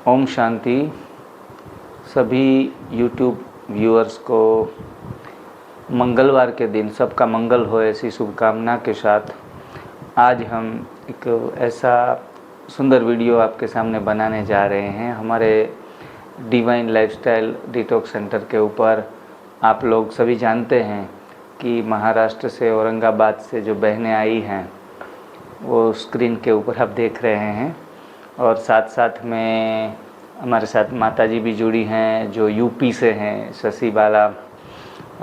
ओम शांति। सभी YouTube viewers को मंगलवार के दिन सबका मंगल हो ऐसी शुभकामना के साथ आज हम एक ऐसा सुंदर वीडियो आपके सामने बनाने जा रहे हैं। हमारे डिवाइन लाइफस्टाइल डिटॉक्स सेंटर के ऊपर आप लोग सभी जानते हैं कि महाराष्ट्र से औरंगाबाद से जो बहनें आई हैं वो स्क्रीन के ऊपर आप देख रहे हैं, और साथ साथ में हमारे साथ माताजी भी जुड़ी हैं जो यूपी से हैं, शशि बाला।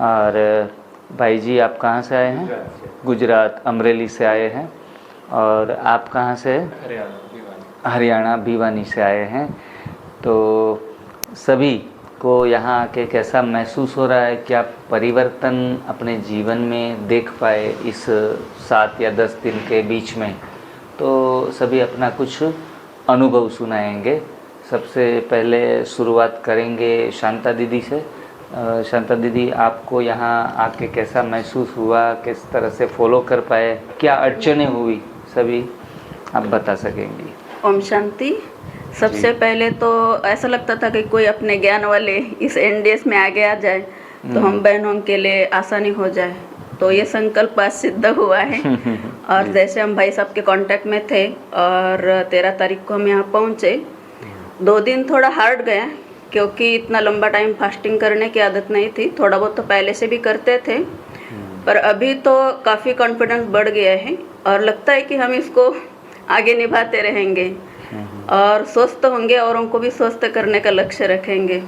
और भाई जी आप कहाँ से आए हैं? गुजरात अमरेली से आए हैं। और आप कहाँ से? हरियाणा भिवानी से आए हैं। तो सभी को यहाँ आके कैसा महसूस हो रहा है? क्या परिवर्तन अपने जीवन में देख पाए इस 7 या 10 दिन के बीच में? तो सभी अपना कुछ अनुभव सुनाएंगे। सबसे पहले शुरुआत करेंगे शांता दीदी से। शांता दीदी, आपको यहाँ आके कैसा महसूस हुआ? किस तरह से फॉलो कर पाए? क्या अड़चनें हुई? सभी आप बता सकेंगी। ओम शांति। सबसे पहले तो ऐसा लगता था कि कोई अपने ज्ञान वाले इस एनडीएस में आगे आ जाए तो हम बहनों के लिए आसानी हो जाए। तो ये संकल्प आज सिद्ध हुआ है। और जैसे हम भाई साहब के कांटेक्ट में थे और 13 तारीख को हम यहाँ पहुँचे। 2 दिन थोड़ा हार्ड गया क्योंकि इतना लंबा टाइम फास्टिंग करने की आदत नहीं थी। थोड़ा बहुत तो पहले से भी करते थे, पर अभी तो काफ़ी कॉन्फिडेंस बढ़ गया है और लगता है कि हम इसको आगे निभाते रहेंगे और स्वस्थ होंगे, औरों को भी स्वस्थ करने का लक्ष्य रखेंगे।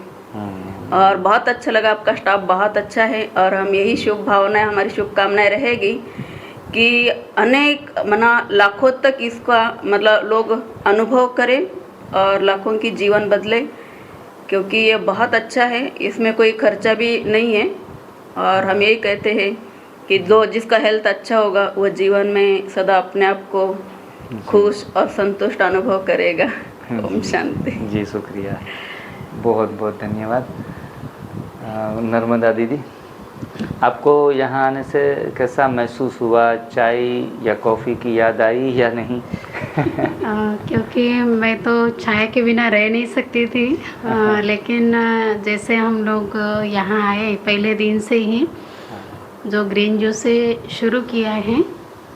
और बहुत अच्छा लगा, आपका स्टाफ बहुत अच्छा है और हम यही शुभ भावनाएं, हमारी शुभकामनाएं रहेगी कि अनेक लाखों तक इसका लोग अनुभव करें और लाखों की जीवन बदले, क्योंकि ये बहुत अच्छा है। इसमें कोई खर्चा भी नहीं है और हम यही कहते हैं कि जिसका हेल्थ अच्छा होगा वो जीवन में सदा अपने आप को खुश और संतुष्ट अनुभव करेगा। ओम शांति। जी शुक्रिया, बहुत बहुत धन्यवाद। नर्मदा दीदी, आपको यहाँ आने से कैसा महसूस हुआ? चाय या कॉफ़ी की याद आई या नहीं? क्योंकि मैं तो चाय के बिना रह नहीं सकती थी। लेकिन जैसे हम लोग यहाँ आए पहले दिन से ही जो ग्रीन जूस से शुरू किया है,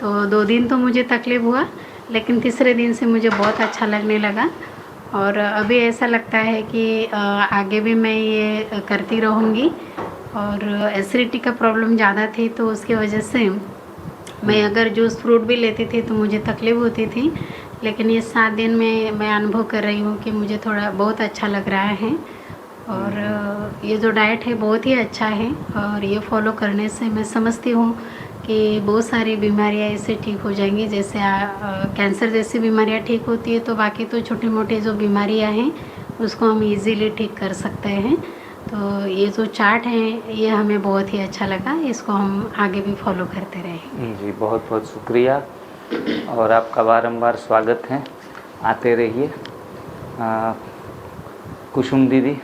तो 2 दिन तो मुझे तकलीफ़ हुआ, लेकिन तीसरे दिन से मुझे बहुत अच्छा लगने लगा। और अभी ऐसा लगता है कि आगे भी मैं ये करती रहूँगी। और एसिडिटी का प्रॉब्लम ज़्यादा थी, तो उसकी वजह से मैं अगर जूस फ्रूट भी लेती थी तो मुझे तकलीफ़ होती थी। लेकिन ये 7 दिन में मैं अनुभव कर रही हूँ कि मुझे थोड़ा बहुत अच्छा लग रहा है। और ये जो डाइट है बहुत ही अच्छा है और ये फॉलो करने से मैं समझती हूँ कि बहुत सारी बीमारियाँ इससे ठीक हो जाएंगी। जैसे कैंसर जैसी बीमारियाँ ठीक होती है, तो बाकी तो छोटी मोटी जो बीमारियाँ हैं उसको हम इजीली ठीक कर सकते हैं। तो ये जो चार्ट है ये हमें बहुत ही अच्छा लगा, इसको हम आगे भी फॉलो करते रहें। जी बहुत बहुत शुक्रिया और आपका बारंबार स्वागत है, आते रहिए। कुसुम दीदी,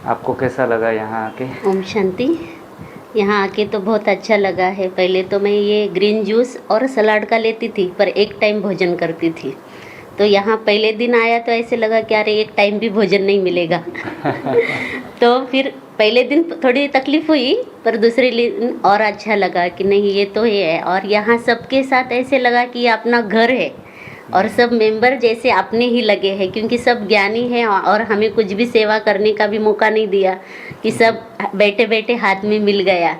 आपको कैसा लगा यहाँ आके? ओम शांति। यहाँ आके तो बहुत अच्छा लगा है। पहले तो मैं ये ग्रीन जूस और सलाद का लेती थी, पर एक टाइम भोजन करती थी। तो यहाँ पहले दिन आया तो ऐसे लगा कि अरे एक टाइम भी भोजन नहीं मिलेगा। तो फिर पहले दिन थोड़ी तकलीफ़ हुई, पर दूसरे दिन और अच्छा लगा कि नहीं ये तो ये है। और यहाँ सबके साथ ऐसे लगा कि ये अपना घर है और सब मेंबर जैसे अपने ही लगे हैं, क्योंकि सब ज्ञानी हैं और हमें कुछ भी सेवा करने का भी मौका नहीं दिया कि सब बैठे बैठे हाथ में मिल गया।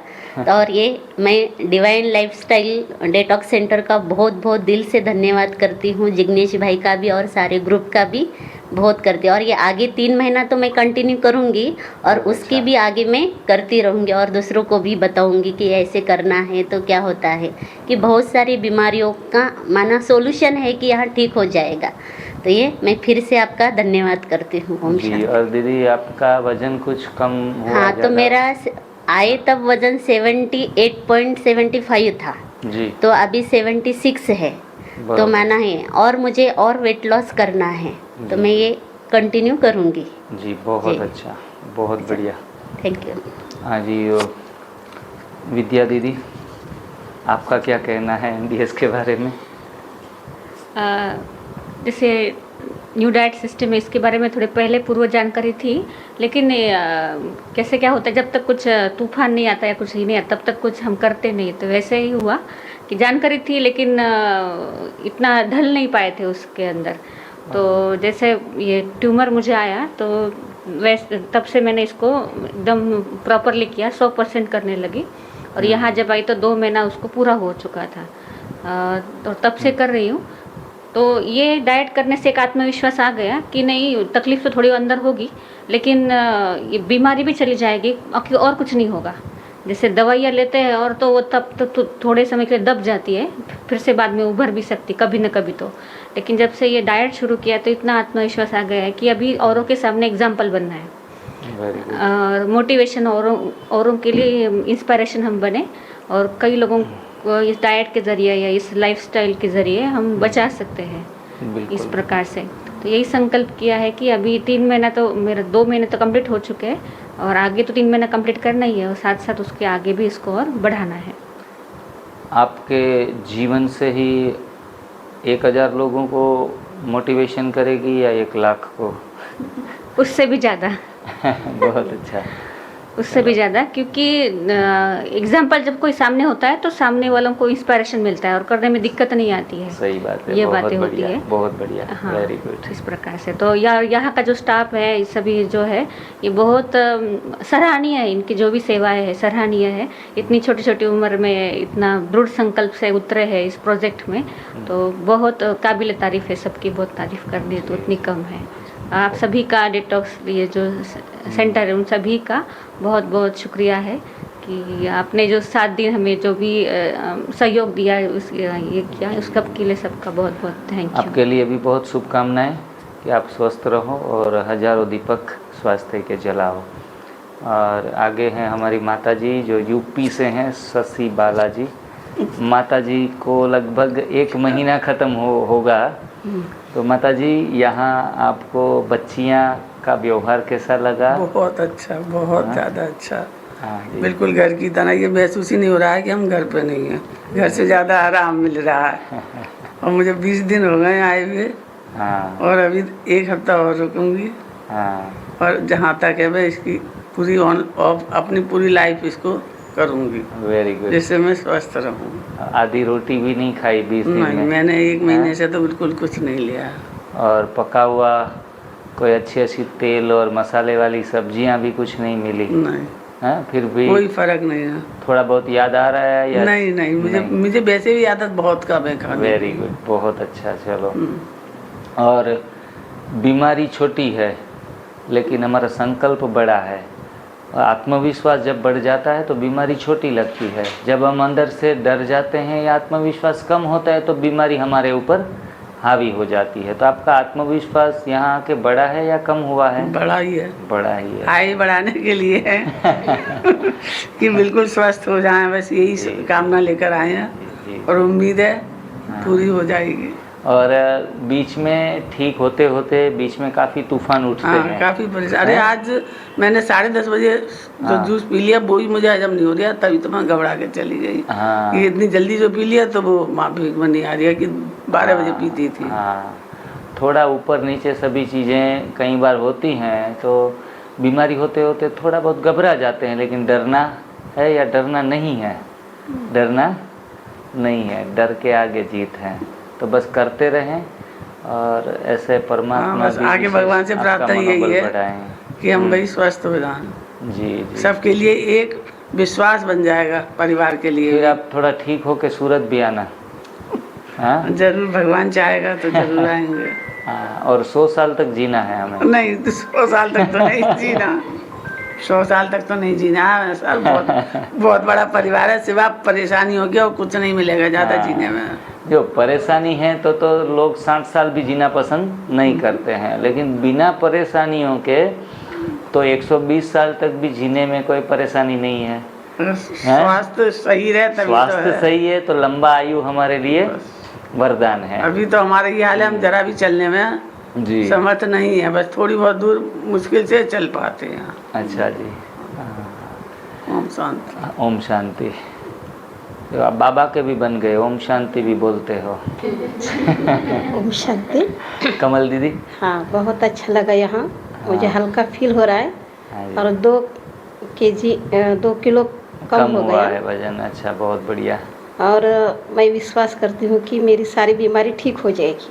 और ये मैं डिवाइन लाइफस्टाइल डिटॉक्स सेंटर का बहुत बहुत दिल से धन्यवाद करती हूँ। जिग्नेश भाई का भी और सारे ग्रुप का भी बहुत करती हूँ। और ये आगे 3 महीना तो मैं कंटिन्यू करूँगी और उसकी भी आगे मैं करती रहूँगी और दूसरों को भी बताऊँगी कि ऐसे करना है तो क्या होता है, कि बहुत सारी बीमारियों का सोल्यूशन है कि यहाँ ठीक हो जाएगा। तो ये मैं फिर से आपका धन्यवाद करती हूँ। ओम शांति। और दीदी आपका वजन कुछ कम हुआ? हाँ, तो मेरा आए तब वज़न 78.75 था जी, तो तो अभी 76 है। तो माना है और मुझे और वेट लॉस करना है, तो मैं ये कंटिन्यू करूँगी। जी बहुत अच्छा, बहुत बढ़िया, थैंक यू। हाँ जी। विद्या दीदी, आपका क्या कहना है एनडीएस के बारे में? जैसे न्यू डाइट सिस्टम है, इसके बारे में थोड़े पहले पूर्व जानकारी थी, लेकिन कैसे क्या होता है जब तक कुछ तूफान नहीं आता या कुछ ही नहीं आता तब तक कुछ हम करते नहीं। तो वैसे ही हुआ कि जानकारी थी लेकिन इतना ढल नहीं पाए थे उसके अंदर। तो जैसे ये ट्यूमर मुझे आया तो वैसे तब से मैंने इसको एकदम प्रॉपरली किया, 100% करने लगी। और यहाँ जब आई तो 2 महीना उसको पूरा हो चुका था, तो तब से कर रही हूँ। तो ये डाइट करने से एक आत्मविश्वास आ गया कि नहीं, तकलीफ तो थोड़ी अंदर होगी लेकिन ये बीमारी भी चली जाएगी और कुछ नहीं होगा। जैसे दवाइयाँ लेते हैं और तो वो तब तो थोड़े समय के लिए दब जाती है, फिर से बाद में उभर भी सकती कभी न कभी तो। लेकिन जब से ये डाइट शुरू किया तो इतना आत्मविश्वास आ गया है कि अभी औरों के सामने एग्जाम्पल बनना है और मोटिवेशन औरों के लिए इंस्पायरेशन हम बने और कई लोगों को इस डाइट के ज़रिए या इस लाइफस्टाइल के ज़रिए हम बचा सकते हैं इस प्रकार से। तो यही संकल्प किया है कि अभी 3 महीना तो मेरा 2 महीने तो कंप्लीट हो चुके हैं और आगे तो 3 महीना कंप्लीट करना ही है और साथ साथ उसके आगे भी इसको और बढ़ाना है। आपके जीवन से ही 1000 लोगों को मोटिवेशन करेगी या 1 लाख को? उससे भी ज़्यादा। बहुत अच्छा। उससे भी ज़्यादा, क्योंकि एग्जाम्पल जब कोई सामने होता है तो सामने वालों को इंस्पायरेशन मिलता है और करने में दिक्कत नहीं आती है। सही बात है, ये बातें होती है। बहुत बढ़िया, हाँ, वेरी गुड। इस प्रकार से तो यहाँ का जो स्टाफ है सभी जो है ये बहुत सराहनीय है, इनकी जो भी सेवाएं है सराहनीय है। इतनी छोटी छोटी उम्र में इतना दृढ़ संकल्प से उतरे हैं इस प्रोजेक्ट में, तो बहुत काबिल तारीफ़ है। सबकी बहुत तारीफ़ करनी तो उतनी कम है। आप सभी का डिटॉक्स ये जो सेंटर है उन सभी का बहुत बहुत शुक्रिया है कि आपने जो 7 दिन हमें जो भी सहयोग दिया ये किया, उसका के लिए सबका बहुत बहुत थैंक यू। आपके लिए भी बहुत शुभकामनाएं कि आप स्वस्थ रहो और हजारों दीपक स्वास्थ्य के जलाओ। और आगे हैं हमारी माताजी जो यूपी से हैं, शशि बालाजी। माताजी को लगभग 1 महीना ख़त्म होगा। तो माताजी, यहाँ आपको बच्चियाँ का व्यवहार कैसा लगा? बहुत अच्छा, बहुत ज़्यादा अच्छा। हाँ, बिल्कुल घर की तरह। ये महसूस ही नहीं हो रहा है कि हम घर पे नहीं हैं। घर से ज़्यादा आराम मिल रहा है। और मुझे 20 दिन हो गए आए हुए। हाँ, और अभी 1 हफ्ता और रुकूंगी। हाँ, और जहाँ तक है मैं इसकी पूरी ऑन ऑफ अपनी पूरी लाइफ इसको करूँगी, वेरी गुड। जिससे मैं स्वस्थ रहूँ। आधी रोटी भी नहीं खाई 20 दिन नहीं, में? मैंने 1 महीने से तो बिल्कुल कुछ नहीं लिया। और पका हुआ कोई अच्छी तेल और मसाले वाली सब्जियां भी कुछ नहीं मिली? नहीं। हाँ, फिर भी कोई फर्क नहीं है। थोड़ा बहुत याद आ रहा है या नहीं, मुझे वैसे भी आदत बहुत कम है खाने की। वेरी गुड, बहुत अच्छा। चलो, और बीमारी छोटी है लेकिन हमारा संकल्प बड़ा है। आत्मविश्वास जब बढ़ जाता है तो बीमारी छोटी लगती है। जब हम अंदर से डर जाते हैं या आत्मविश्वास कम होता है तो बीमारी हमारे ऊपर हावी हो जाती है। तो आपका आत्मविश्वास यहाँ आके बढ़ा है या कम हुआ है? बड़ा ही है। बड़ा ही है। आयु बढ़ाने के लिए है कि बिल्कुल स्वस्थ हो जाएं, बस यही कामना लेकर आए हैं और उम्मीद है पूरी हो जाएगी। और बीच में ठीक होते होते बीच में काफ़ी तूफान उठते हैं। काफ़ी परेशान। अरे आज मैंने 10:30 बजे जो जूस पी लिया वो ही मुझे हजम नहीं हो रहा, तभी तो मैं घबरा के चली गई। हाँ, ये इतनी जल्दी जो पी लिया तो वो माफी नहीं आ रही है कि 12 बजे पीती थी। हाँ, थोड़ा ऊपर नीचे सभी चीज़ें कई बार होती हैं तो बीमारी होते होते थोड़ा बहुत घबरा जाते हैं। लेकिन डरना है या डरना नहीं है? डरना नहीं है, डर के आगे जीत है। तो बस करते रहें और ऐसे परमात्मा बस आगे भगवान से प्रार्थना यही है कि हम भाई स्वस्थ हो जाएं। जी। सबके लिए एक विश्वास बन जाएगा, परिवार के लिए। फिर आप थोड़ा ठीक हो के सूरत भी आना। हाँ, जरूर, भगवान चाहेगा तो जरूर आएंगे। हाँ, और 100 साल तक जीना है हमें। नहीं, तो 100 साल तक तो नहीं जीना। 100 साल तक तो नहीं जीना है सर। बहुत बड़ा परिवार है, सिवा परेशानी होगी और कुछ नहीं मिलेगा ज़्यादा जीने में। जो परेशानी है तो लोग 60 साल भी जीना पसंद नहीं करते हैं, लेकिन बिना परेशानियों के तो 120 साल तक भी जीने में कोई परेशानी नहीं है। स्वास्थ्य सही रहे तभी। स्वास्थ्य सही है तो लंबा आयु हमारे लिए वरदान है। अभी तो हमारे ये हाल है, हम जरा भी चलने में जी समर्थ नहीं है, बस थोड़ी बहुत दूर मुश्किल से चल पाते हैं। अच्छा जी। ओम शांति। ओम शांति। तो आप बाबा के भी बन गए, ओम शांति भी बोलते हो। ओम शांति। कमल दीदी। हाँ, बहुत अच्छा लगा यहाँ। मुझे हाँ। हल्का फील हो रहा है हाँ जी। और 2 किलो कम हो हुआ गया है वजन। अच्छा, बहुत बढ़िया। और मैं विश्वास करती हूँ कि मेरी सारी बीमारी ठीक हो जाएगी।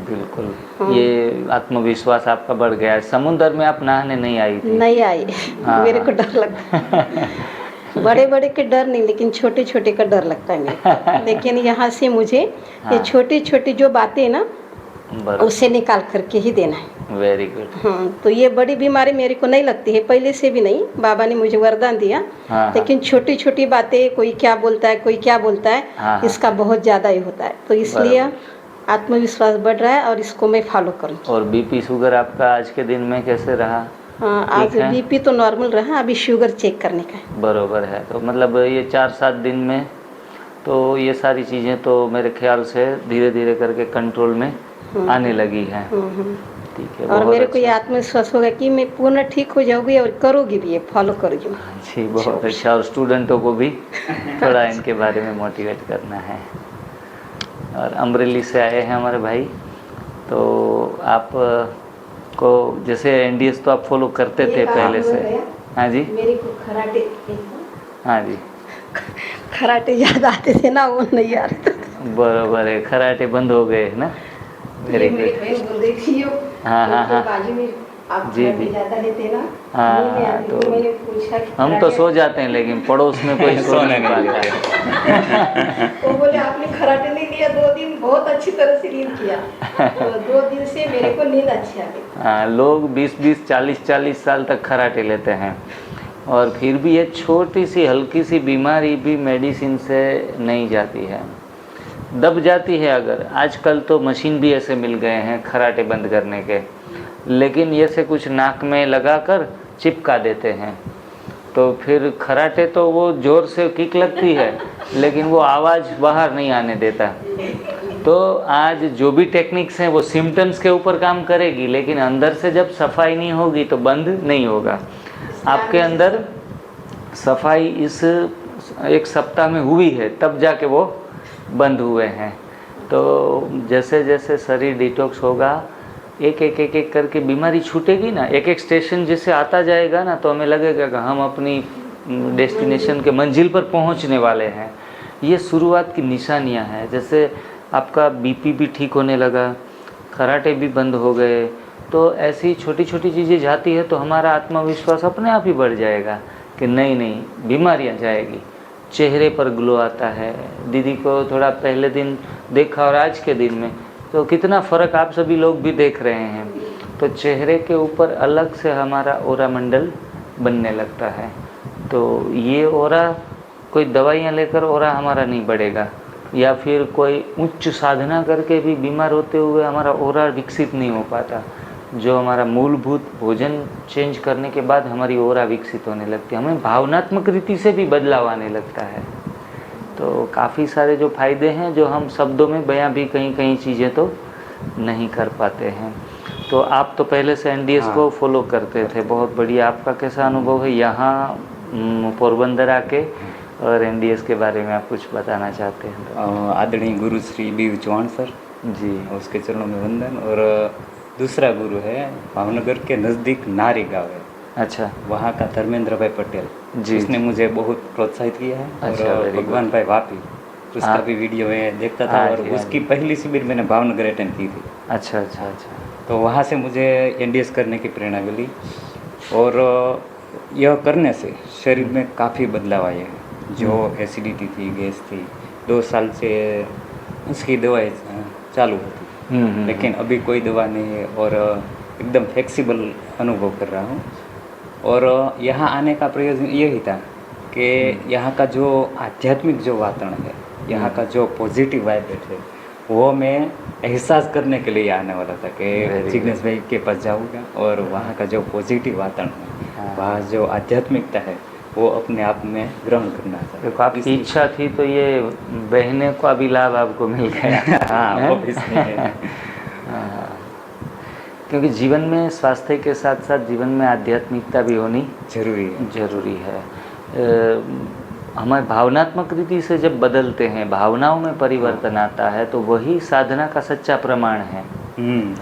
बिल्कुल। हाँ। ये आत्मविश्वास आपका बढ़ गया है। समुद्र में आप नहाने नहीं आई थी? नहीं आई। हाँ। मेरे को डर लगता है। बड़े बड़े के डर नहीं, लेकिन छोटे छोटे का डर लगता है मेरे को। लेकिन यहाँ से मुझे हाँ। ये छोटी छोटी जो बातें हैं ना, बराबर। उसे निकाल करके ही देना है। Very good. हाँ, तो ये बड़ी बीमारी मेरे को नहीं लगती है, पहले से भी नहीं। बाबा ने मुझे वरदान दिया। हाँ, लेकिन छोटी छोटी बातें, कोई क्या बोलता है, कोई क्या बोलता है, हाँ। इसका बहुत ज़्यादा ही होता है। तो इसलिए आत्मविश्वास बढ़ रहा है और इसको मैं फॉलो करूँगी। और बीपी शुगर आपका आज के दिन में कैसे रहा? हाँ, आज ठीक है। बीपी तो नॉर्मल रहा, अभी शुगर चेक करने का है। बरोबर है। तो मतलब ये 4-7 दिन में तो ये सारी चीज़ें तो मेरे ख्याल से धीरे धीरे करके कंट्रोल में आने लगी हैं। ठीक है। और बहुत मेरे को ये अच्छा। आत्मविश्वास होगा कि मैं पूर्ण ठीक हो जाऊंगी और करूँगी भी, ये फॉलो करूँगी। जी, बहुत अच्छा। और स्टूडेंटों को भी थोड़ा इनके बारे में मोटिवेट करना है। और अमरेली से आए हैं हमारे भाई। तो आप को जैसे एनडीएस तो आप फॉलो करते थे पहले से? हाँ जी। मेरे को हाँ जी। खराटे याद आते थे ना, वो नहीं आ रहे थे। बराबर है। खराटे बंद हो गए ना। Very good. हाँ, हाँ, हाँ। बाजू में आप जी, खराटे जी। ज़्यादा लेते ना। हाँ, मुंह में आती तो थी, मैंने पूछा कि हम तो खराटे- सो जाते हैं, लेकिन पड़ोस में कोई सो नहीं पाता। वो बोले आपने खराटे नहीं लिया 2 दिन, बहुत अच्छी तरह से नींद किया। तो 2 दिन से मेरे को नींद अच्छी आ गई। हाँ, लोग 20-20, 40-40 साल तक खराटे लेते हैं और फिर भी ये छोटी सी हल्की सी बीमारी भी मेडिसिन से नहीं जाती है, दब जाती है। अगर आजकल तो मशीन भी ऐसे मिल गए हैं खराटे बंद करने के, लेकिन ये से कुछ नाक में लगाकर चिपका देते हैं, तो फिर खराटे तो वो ज़ोर से किक लगती है, लेकिन वो आवाज़ बाहर नहीं आने देता। तो आज जो भी टेक्निक्स हैं वो सिम्टम्स के ऊपर काम करेगी, लेकिन अंदर से जब सफाई नहीं होगी तो बंद नहीं होगा। आपके अंदर सफाई इस 1 सप्ताह में हुई है, तब जाके वो बंद हुए हैं। तो जैसे जैसे शरीर डिटॉक्स होगा, एक एक करके बीमारी छूटेगी ना। एक स्टेशन जैसे आता जाएगा ना, तो हमें लगेगा कि हम अपनी डेस्टिनेशन के मंजिल पर पहुंचने वाले हैं। ये शुरुआत की निशानियां हैं। जैसे आपका बीपी भी ठीक होने लगा, खराटे भी बंद हो गए, तो ऐसी छोटी छोटी चीज़ें जाती है तो हमारा आत्मविश्वास अपने आप ही बढ़ जाएगा कि नहीं बीमारियां जाएगी। चेहरे पर ग्लो आता है। दीदी को थोड़ा पहले दिन देखा और आज के दिन में तो कितना फ़र्क आप सभी लोग भी देख रहे हैं। तो चेहरे के ऊपर अलग से हमारा ओरा मंडल बनने लगता है। तो ये ओरा कोई दवाइयाँ लेकर ओरा हमारा नहीं बढ़ेगा, या फिर कोई उच्च साधना करके भी बीमार होते हुए हमारा ओरा विकसित नहीं हो पाता। जो हमारा मूलभूत भोजन चेंज करने के बाद हमारी ओरा विकसित होने लगती है, हमें भावनात्मक रीति से भी बदलाव आने लगता है। तो काफ़ी सारे जो फ़ायदे हैं जो हम शब्दों में बयां भी कहीं चीज़ें तो नहीं कर पाते हैं। तो आप तो पहले से एनडीएस को फॉलो करते थे, बहुत बढ़िया। आपका कैसा अनुभव है यहाँ पोरबंदर आके, और एनडीएस के बारे में आप कुछ बताना चाहते हैं तो? आदरणीय गुरु श्री बी चौहान सर जी, उसके चरणों में वंदन। और दूसरा गुरु है भावनगर के नज़दीक नारी गाँव है, अच्छा, वहाँ का धर्मेंद्र भाई पटेल जी, उसने मुझे बहुत प्रोत्साहित किया है। अच्छा, और very good। भगवान भाई वापी उसका हाँ। भी वीडियो में देखता था। हाँ और जी, हाँ उसकी जी। पहली शिविर मैंने भावनगर अटेंड की थी। अच्छा अच्छा अच्छा। तो वहाँ से मुझे एनडीएस करने की प्रेरणा मिली, और यह करने से शरीर में काफ़ी बदलाव आए हैं। जो एसिडिटी थी, गैस थी, 2 साल से उसकी दवाई चालू होती, लेकिन अभी कोई दवा नहीं है और एकदम फ्लेक्सिबल अनुभव कर रहा हूँ। और यहाँ आने का प्रयोजन यही था कि यहाँ का जो आध्यात्मिक जो वातावरण है, यहाँ का जो पॉजिटिव वाइब्रेट है, वो मैं एहसास करने के लिए आने वाला था कि जिग्नेश भाई के पास जाऊँगा और वहाँ का जो पॉजिटिव वातावरण है, वहाँ जो आध्यात्मिकता है, वो अपने आप में ग्रहण करना था। देखो, आपकी इच्छा थी तो ये बहने का भी लाभ आपको मिल गया। हाँ, ऑब्वियसली है। क्योंकि जीवन में स्वास्थ्य के साथ साथ जीवन में आध्यात्मिकता भी होनी जरूरी है। जरूरी है। हमारे भावनात्मक रीति से जब बदलते हैं, भावनाओं में परिवर्तन आता है, तो वही साधना का सच्चा प्रमाण है।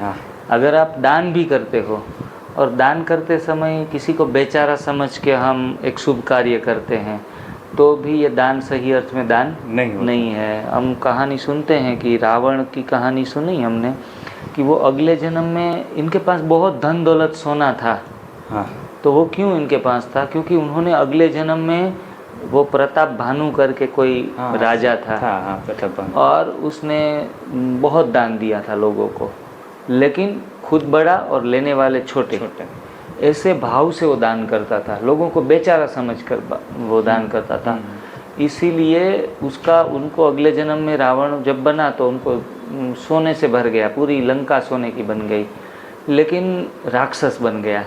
हाँ। अगर आप दान भी करते हो और दान करते समय किसी को बेचारा समझ के हम एक शुभ कार्य करते हैं, तो भी ये दान सही अर्थ में दान नहीं है। हम कहानी सुनते हैं कि रावण की कहानी सुनी हमने कि वो अगले जन्म में इनके पास बहुत धन दौलत सोना था। हाँ। तो वो क्यों इनके पास था? क्योंकि उन्होंने अगले जन्म में वो प्रताप भानु करके कोई राजा था। हाँ, प्रताप भानु। और उसने बहुत दान दिया था लोगों को, लेकिन खुद बड़ा और लेने वाले छोटे। ऐसे भाव से वो दान करता था, लोगों को बेचारा समझकर वो दान करता था। इसीलिए उनको अगले जन्म में रावण जब बना तो उनको सोने से भर गया, पूरी लंका सोने की बन गई, लेकिन राक्षस बन गया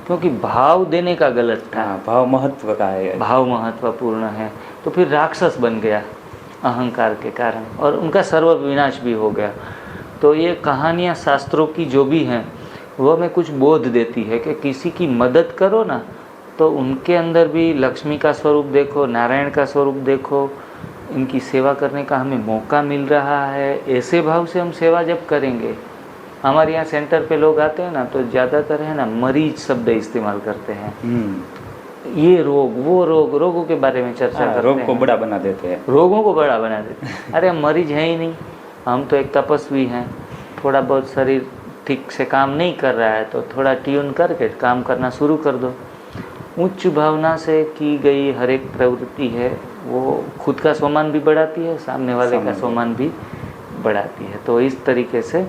क्योंकि भाव देने का गलत था। भाव महत्व का है, भाव महत्वपूर्ण है। तो फिर राक्षस बन गया अहंकार के कारण, और उनका सर्व विनाश भी हो गया। तो ये कहानियाँ शास्त्रों की जो भी हैं वो हमें कुछ बोध देती है कि किसी की मदद करो ना, तो उनके अंदर भी लक्ष्मी का स्वरूप देखो, नारायण का स्वरूप देखो, इनकी सेवा करने का हमें मौका मिल रहा है। ऐसे भाव से हम सेवा जब करेंगे, हमारे यहाँ सेंटर पे लोग आते हैं ना, तो ज़्यादातर है ना मरीज शब्द इस्तेमाल करते हैं। ये रोग, वो रोग, रोगों के बारे में चर्चा करते हैं, रोग को बड़ा बना देते हैं, रोगों को बड़ा बना देते हैं। अरे हम मरीज हैं ही नहीं, हम तो एक तपस्वी हैं। थोड़ा बहुत शरीर ठीक से काम नहीं कर रहा है तो थोड़ा ट्यून करके काम करना शुरू कर दो। उच्च भावना से की गई हर एक प्रवृत्ति है वो खुद का सम्मान भी बढ़ाती है, सामने वाले का सम्मान भी बढ़ाती है। तो इस तरीके से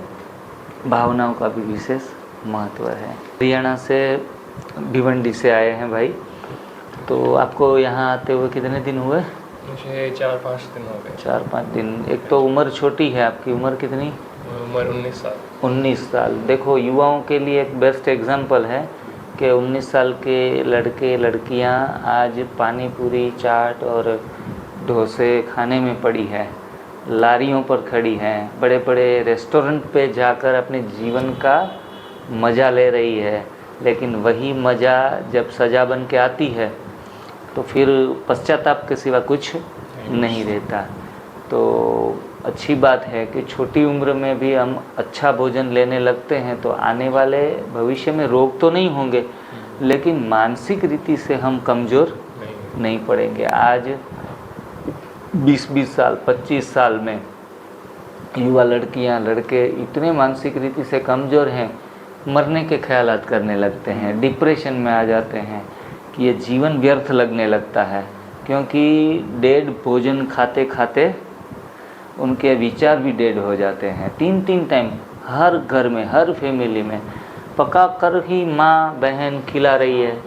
भावनाओं का भी विशेष महत्व है। हरियाणा से भिवंडी से आए हैं भाई, तो आपको यहाँ आते हुए कितने दिन हुए? मुझे 4-5 दिन हो गए। 4-5 दिन। एक तो उम्र छोटी है, आपकी उम्र कितनी? उम्र 19 साल। 19 साल। देखो युवाओं के लिए एक बेस्ट एग्जाम्पल है कि 19 साल के लड़के लड़कियां आज पानी पूरी, चाट और डोसे खाने में पड़ी है, लारियों पर खड़ी हैं, बड़े बड़े रेस्टोरेंट पे जाकर अपने जीवन का मज़ा ले रही है। लेकिन वही मज़ा जब सज़ा बन के आती है तो फिर पश्चाताप के सिवा कुछ नहीं रहता। तो अच्छी बात है कि छोटी उम्र में भी हम अच्छा भोजन लेने लगते हैं तो आने वाले भविष्य में रोग तो नहीं होंगे, लेकिन मानसिक रीति से हम कमज़ोर नहीं पड़ेंगे। आज 20-20 साल, 25 साल में युवा लड़कियां, लड़के इतने मानसिक रीति से कमज़ोर हैं, मरने के ख्यालात करने लगते हैं, डिप्रेशन में आ जाते हैं कि ये जीवन व्यर्थ लगने लगता है। क्योंकि डेढ़ भोजन खाते खाते उनके विचार भी डेढ़ हो जाते हैं। 3-3 टाइम हर घर में, हर फैमिली में पका कर ही माँ बहन खिला रही है,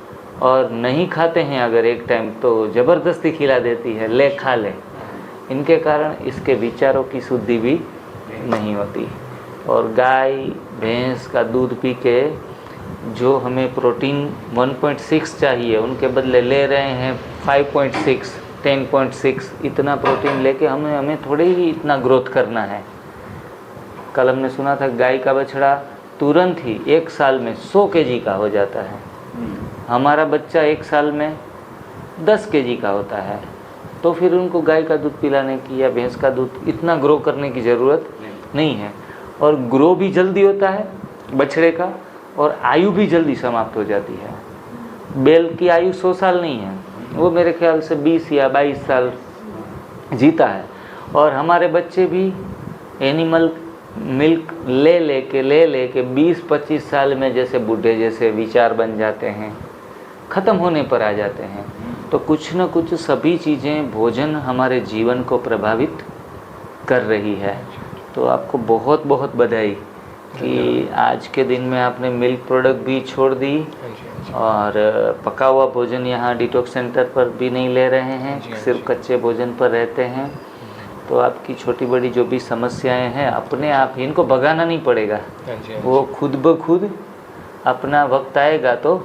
और नहीं खाते हैं अगर एक टाइम तो ज़बरदस्ती खिला देती है, ले खा ले। इनके कारण इसके विचारों की शुद्धि भी नहीं होती, और गाय भैंस का दूध पी के जो हमें प्रोटीन 1.6 चाहिए उनके बदले ले रहे हैं 5.6, 10.6। इतना प्रोटीन लेके हमें थोड़े ही इतना ग्रोथ करना है। कल हमने सुना था गाय का बछड़ा तुरंत ही 1 साल में 100 kg का हो जाता है, हमारा बच्चा 1 साल में 10 kg का होता है। तो फिर उनको गाय का दूध पिलाने की या भैंस का दूध इतना ग्रो करने की ज़रूरत नहीं है। और ग्रो भी जल्दी होता है बछड़े का, और आयु भी जल्दी समाप्त हो जाती है। बैल की आयु 100 साल नहीं है, वो मेरे ख्याल से 20 या 22 साल जीता है। और हमारे बच्चे भी एनिमल मिल्क ले लेके 20-25 साल में जैसे बूढ़े जैसे विचार बन जाते हैं, ख़त्म होने पर आ जाते हैं। तो कुछ न कुछ सभी चीज़ें, भोजन हमारे जीवन को प्रभावित कर रही है। तो आपको बहुत बहुत बधाई कि आज के दिन में आपने मिल्क प्रोडक्ट भी छोड़ दी और पका हुआ भोजन यहाँ डिटॉक्स सेंटर पर भी नहीं ले रहे हैं, सिर्फ कच्चे भोजन पर रहते हैं। तो आपकी छोटी बड़ी जो भी समस्याएं हैं अपने आप ही इनको भगाना नहीं पड़ेगा, वो खुद ब खुद अपना वक्त आएगा तो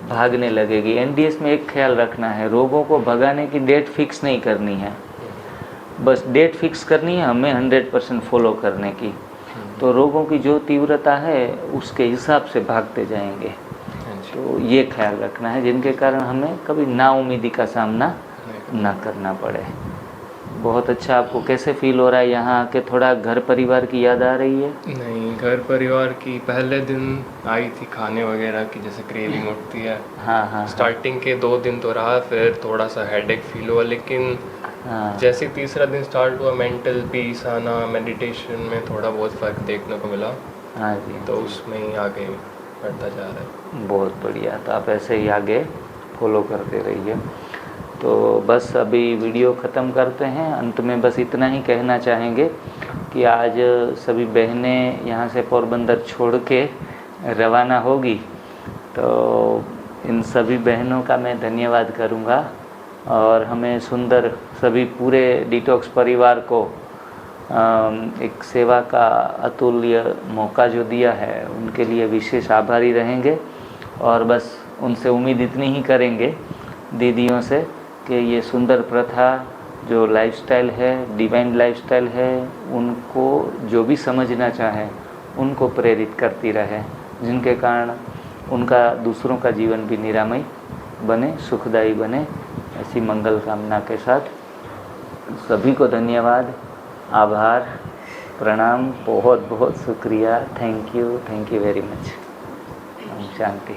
भागने लगेगी। एनडीएस में एक ख्याल रखना है, रोगों को भगाने की डेट फिक्स नहीं करनी है, बस डेट फिक्स करनी है हमें 100% फॉलो करने की। तो रोगों की जो तीव्रता है उसके हिसाब से भागते जाएंगे। तो ये ख्याल रखना है जिनके कारण हमें कभी नाउम्मीदी का सामना ना करना पड़े। बहुत अच्छा। आपको कैसे फील हो रहा है यहाँ आके? थोड़ा घर परिवार की याद आ रही है? नहीं, घर परिवार की पहले दिन आई थी, खाने वगैरह की जैसे क्रेविंग उठती है। हाँ। स्टार्टिंग के 2 दिन तो रहा, फिर थोड़ा सा हेडेक फील हुआ, लेकिन हाँ। जैसे तीसरा दिन स्टार्ट हुआ, मेंटल पीस आना, मेडिटेशन में थोड़ा बहुत फ़र्क देखने को मिला। हाँ जी। तो उसमें ही आगे बढ़ता जा रहा है। बहुत बढ़िया। तो आप ऐसे ही आगे फॉलो करते रहिए। तो बस अभी वीडियो ख़त्म करते हैं। अंत में बस इतना ही कहना चाहेंगे कि आज सभी बहनें यहाँ से पोरबंदर छोड़ के रवाना होगी, तो इन सभी बहनों का मैं धन्यवाद करूँगा और हमें सुंदर सभी पूरे डिटॉक्स परिवार को एक सेवा का अतुल्य मौका जो दिया है, उनके लिए विशेष आभारी रहेंगे। और बस उनसे उम्मीद इतनी ही करेंगे दीदियों से कि ये सुंदर प्रथा जो लाइफस्टाइल है, डिवाइन लाइफस्टाइल है, उनको जो भी समझना चाहे उनको प्रेरित करती रहे, जिनके कारण उनका दूसरों का जीवन भी निरामय बने, सुखदायी बने। ऐसी मंगल कामना के साथ सभी को धन्यवाद, आभार, प्रणाम, बहुत बहुत शुक्रिया। Thank you very much. Shanti.